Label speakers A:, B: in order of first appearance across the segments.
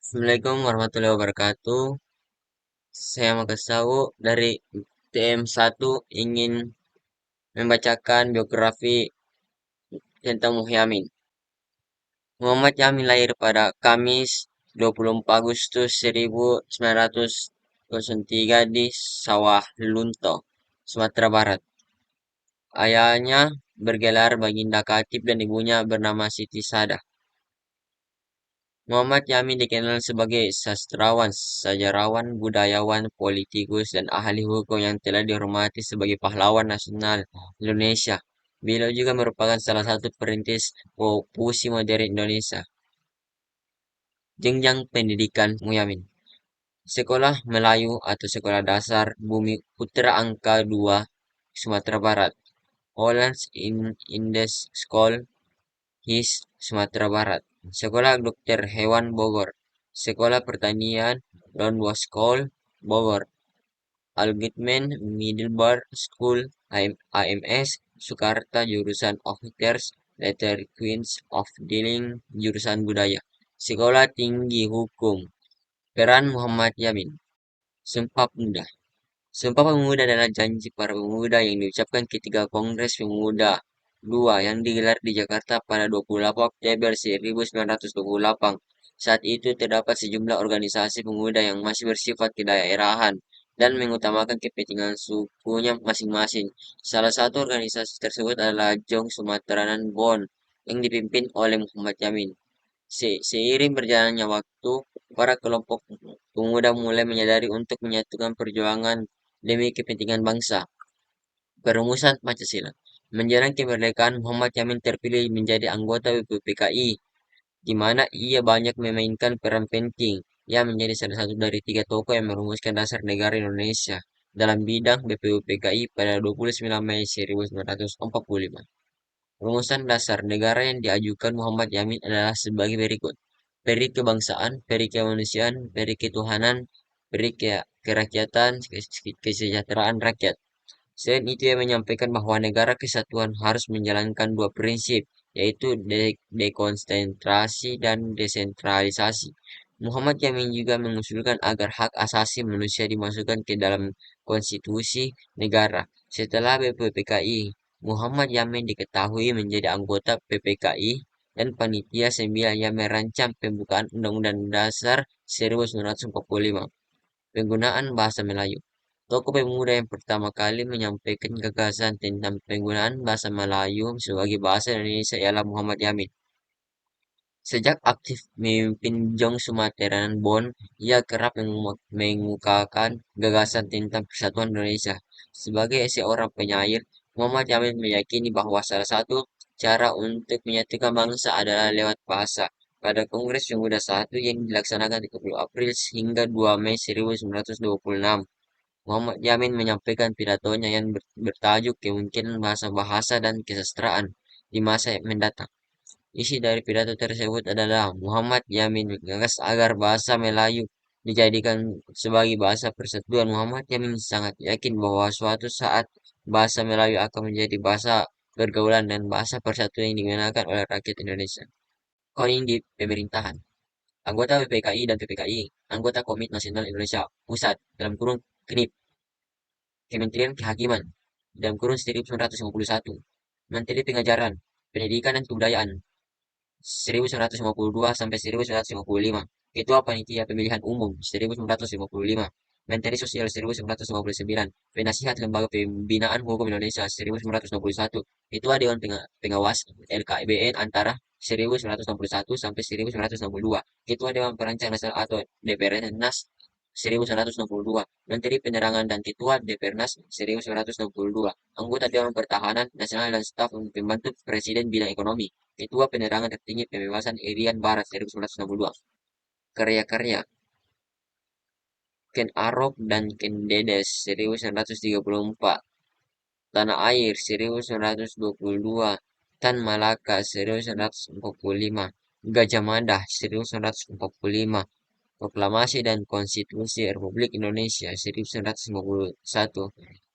A: Assalamualaikum warahmatullahi wabarakatuh. Saya Makasau dari TM1 ingin membacakan biografi tentang Muhyamin. Muhammad Yamin lahir pada Kamis 24 Agustus 1903 di Sawah Lunto, Sumatera Barat. Ayahnya bergelar Baginda Khatib dan ibunya bernama Siti Sadah. Muhammad Yamin dikenal sebagai sastrawan, sejarawan, budayawan, politikus, dan ahli hukum yang telah dihormati sebagai pahlawan nasional Indonesia. Beliau juga merupakan salah satu perintis puisi modern Indonesia. Jenjang pendidikan Muhammad. Sekolah Melayu atau Sekolah Dasar Bumi Putra Angka 2 Sumatera Barat. Hollands Indes School His Sumatera Barat. Sekolah Dokter Hewan Bogor. Sekolah Pertanian Don Bosco Bogor. Algetman Middlebar School AMS Soekarta jurusan Officers Letter Queens of Dealing jurusan Budaya. Sekolah Tinggi Hukum. Peran Muhammad Yamin. Sumpah Pemuda. Sumpah Pemuda adalah janji para pemuda yang diucapkan ketika Kongres Pemuda 2 yang digelar di Jakarta pada 28 Oktober 1928. Saat itu terdapat sejumlah organisasi pemuda yang masih bersifat kedaerahan dan mengutamakan kepentingan sukunya masing-masing. Salah satu organisasi tersebut adalah Jong Sumatranan Bon yang dipimpin oleh Muhammad Yamin. Seiring berjalannya waktu, para kelompok pemuda mulai menyadari untuk menyatukan perjuangan demi kepentingan bangsa. Perumusan Pancasila. Menjelang kemerdekaan, Muhammad Yamin terpilih menjadi anggota BPUPKI, di mana ia banyak memainkan peran penting. Ia menjadi salah satu dari tiga tokoh yang merumuskan dasar negara Indonesia dalam bidang BPUPKI pada 29 Mei 1945. Rumusan dasar negara yang diajukan Muhammad Yamin adalah sebagai berikut. Peri kebangsaan, peri kemanusiaan, peri ketuhanan, peri kerakyatan, kesejahteraan rakyat. Selain itu, ia menyampaikan bahwa negara kesatuan harus menjalankan dua prinsip, yaitu dekonsentrasi dan desentralisasi. Muhammad Yamin juga mengusulkan agar hak asasi manusia dimasukkan ke dalam konstitusi negara. Setelah BPPKI, Muhammad Yamin diketahui menjadi anggota PPKI dan Panitia 9 yang merancang pembukaan Undang-Undang Dasar 1945. Penggunaan bahasa Melayu. Tokoh pemuda yang pertama kali menyampaikan gagasan tentang penggunaan bahasa Melayu sebagai bahasa Indonesia ialah Muhammad Yamin. Sejak aktif memimpin Jong Sumateran Bon, ia kerap mengemukakan gagasan tentang persatuan Indonesia. Sebagai seorang penyair, Muhammad Yamin meyakini bahwa salah satu cara untuk menyatukan bangsa adalah lewat bahasa. Pada Kongres Pemuda 1 yang dilaksanakan 30 April hingga 2 Mei 1926, Muhammad Yamin menyampaikan pidatonya yang bertajuk Kemungkinan Bahasa-Bahasa dan Kesastraan di Masa Mendatang. Isi dari pidato tersebut adalah Muhammad Yamin menggagas agar bahasa Melayu dijadikan sebagai bahasa persatuan. Muhammad Yamin sangat yakin bahwa suatu saat bahasa Melayu akan menjadi bahasa pergaulan dan bahasa persatuan yang digunakan oleh rakyat Indonesia. Koin di pemerintahan. Anggota PPKI dan PPKI, anggota Komite Nasional Indonesia Pusat, dalam kurung KNIP, Kementerian Kehakiman, dalam kurung 1951, Menteri Pengajaran, Pendidikan dan Kebudayaan, 1952 sampai 1955. Ketua Panitia Pemilihan Umum 1955. Menteri Sosial 1959. Penasihat Lembaga Pembinaan Hukum Indonesia 1961. Ketua Dewan Pengawas LKBN antara 1961 sampai 1962. Ketua Dewan Perancang Nasional atau DPRNAS 1962. Menteri Penerangan dan Ketua DPRNAS 1962. Anggota Dewan Pertahanan Nasional dan Staf Pembantu Presiden Bidang Ekonomi. Ketua Penerangan Tertinggi Pembebasan Irian Barat 1962. Karya-karya Ken Arok dan Ken Dedes 1934. Tanah Air 1922. Tan Malaka 1945. Gajah Mada 1945. Proklamasi dan Konstitusi Republik Indonesia 1951.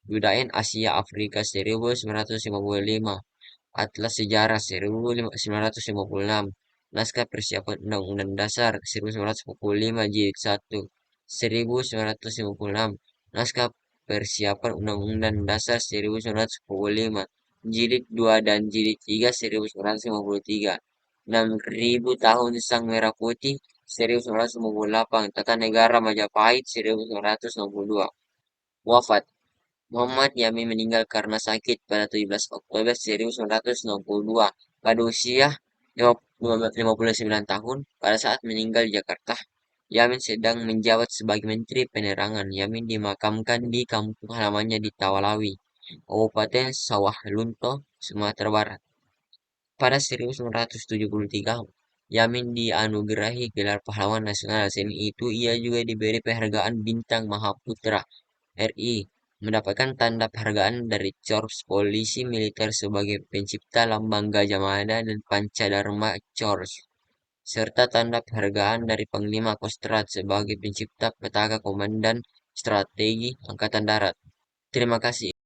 A: Budaya Asia Afrika 1955. Atlas Sejarah 1956. Naskah Persiapan Undang-Undang Dasar 1945 Jilid 1 1956. Naskah Persiapan Undang-Undang Dasar 1945 Jilid 2 dan Jilid 3 1953. 6.000 Tahun Sang Merah Putih 1958. Tata Negara Majapahit 1962. Wafat Muhammad Yamin meninggal karena sakit pada 17 Oktober 1962 pada usia 59 tahun. Pada saat meninggal di Jakarta, Yamin sedang menjabat sebagai Menteri Penerangan. Yamin dimakamkan di kampung halamannya di Tawalawi, Kabupaten Sawah Lunto, Sumatera Barat. Pada 1973, Yamin dianugerahi gelar Pahlawan Nasional. Selain itu, ia juga diberi penghargaan Bintang Mahaputra RI, mendapatkan tanda penghargaan dari Korps Polisi Militer sebagai pencipta Lambang Gajah Mada dan Pancadharma Korps, serta tanda penghargaan dari Panglima Kostrad sebagai pencipta Petaka Komandan Strategi Angkatan Darat. Terima kasih.